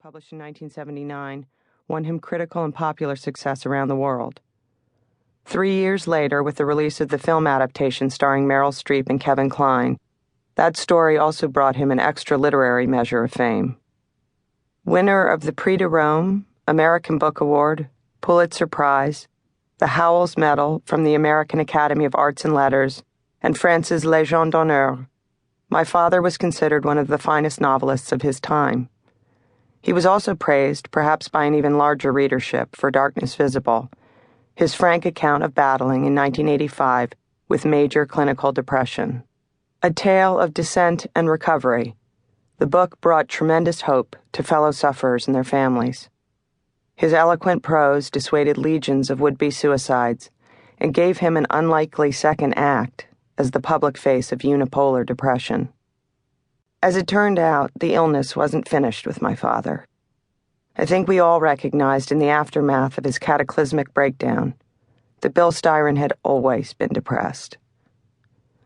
published in 1979, won him critical and popular success around the world. 3 years later, with the release of the film adaptation starring Meryl Streep and Kevin Kline, that story also brought him an extra literary measure of fame. Winner of the Prix de Rome, American Book Award, Pulitzer Prize, the Howells Medal from the American Academy of Arts and Letters, and France's Légion d'honneur, my father was considered one of the finest novelists of his time. He was also praised, perhaps by an even larger readership, for Darkness Visible, his frank account of battling in 1985 with major clinical depression. A tale of descent and recovery, the book brought tremendous hope to fellow sufferers and their families. His eloquent prose dissuaded legions of would-be suicides and gave him an unlikely second act as the public face of unipolar depression. As it turned out, the illness wasn't finished with my father. I think we all recognized in the aftermath of his cataclysmic breakdown that Bill Styron had always been depressed.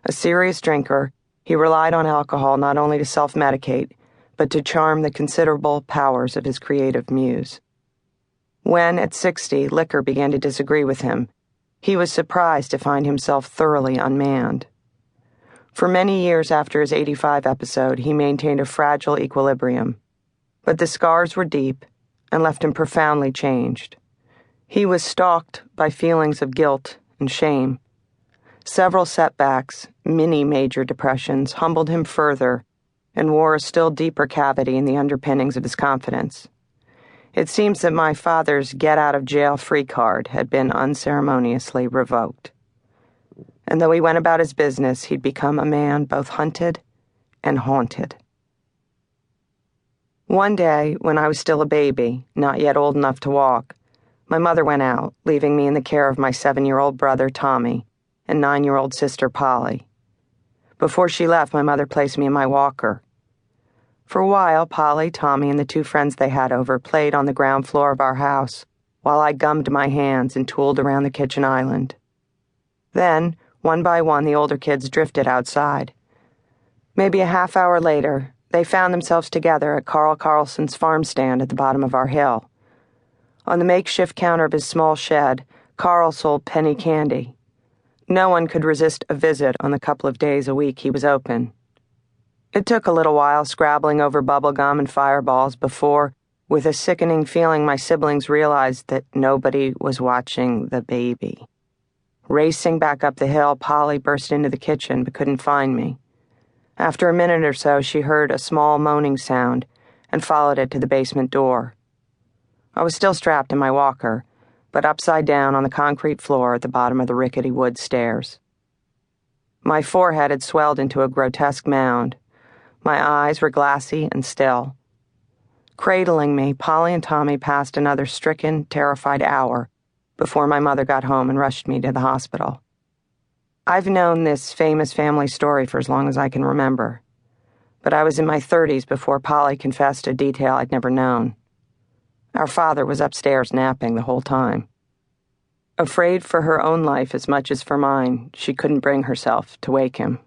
A serious drinker, he relied on alcohol not only to self-medicate, but to charm the considerable powers of his creative muse. When, at 60, liquor began to disagree with him, he was surprised to find himself thoroughly unmanned. For many years after his 85 episode, he maintained a fragile equilibrium, but the scars were deep and left him profoundly changed. He was stalked by feelings of guilt and shame. Several setbacks, mini major depressions, humbled him further and wore a still deeper cavity in the underpinnings of his confidence. It seems that my father's get-out-of-jail-free card had been unceremoniously revoked. And though he went about his business, he'd become a man both hunted and haunted. One day, when I was still a baby, not yet old enough to walk, my mother went out, leaving me in the care of my 7-year-old brother, Tommy, and 9-year-old sister, Polly. Before she left, my mother placed me in my walker. For a while, Polly, Tommy, and the 2 friends they had over played on the ground floor of our house, while I gummed my hands and tooled around the kitchen island. Then, one by one, the older kids drifted outside. Maybe a half hour later, they found themselves together at Carl Carlson's farm stand at the bottom of our hill. On the makeshift counter of his small shed, Carl sold penny candy. No one could resist a visit on the couple of days a week he was open. It took a little while scrabbling over bubble gum and fireballs before, with a sickening feeling, my siblings realized that nobody was watching the baby. Racing back up the hill, Polly burst into the kitchen but couldn't find me. After a minute or so, she heard a small moaning sound and followed it to the basement door. I was still strapped in my walker, but upside down on the concrete floor at the bottom of the rickety wood stairs. My forehead had swelled into a grotesque mound. My eyes were glassy and still. Cradling me, Polly and Tommy passed another stricken, terrified hour before my mother got home and rushed me to the hospital. I've known this famous family story for as long as I can remember, but I was in my 30s before Polly confessed a detail I'd never known. Our father was upstairs napping the whole time. Afraid for her own life as much as for mine, she couldn't bring herself to wake him.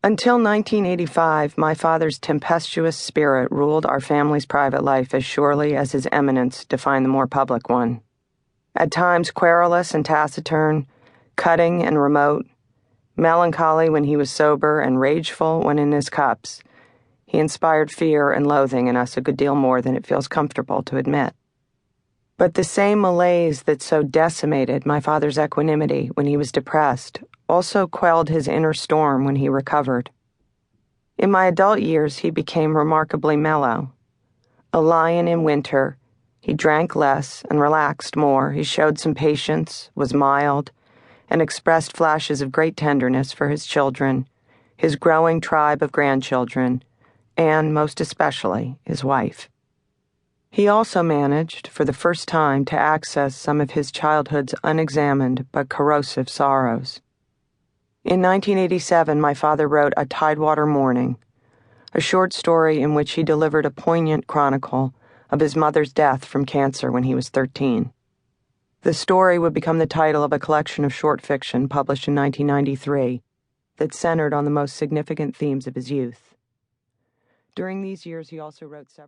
Until 1985, my father's tempestuous spirit ruled our family's private life as surely as his eminence defined the more public one. At times querulous and taciturn, cutting and remote, melancholy when he was sober and rageful when in his cups, he inspired fear and loathing in us a good deal more than it feels comfortable to admit. But the same malaise that so decimated my father's equanimity when he was depressed also quelled his inner storm when he recovered. In my adult years, he became remarkably mellow. A lion in winter, he drank less and relaxed more. He showed some patience, was mild, and expressed flashes of great tenderness for his children, his growing tribe of grandchildren, and, most especially, his wife. He also managed, for the first time, to access some of his childhood's unexamined but corrosive sorrows. In 1987, my father wrote A Tidewater Morning, a short story in which he delivered a poignant chronicle of his mother's death from cancer when he was 13. The story would become the title of a collection of short fiction published in 1993 that centered on the most significant themes of his youth. During these years, he also wrote several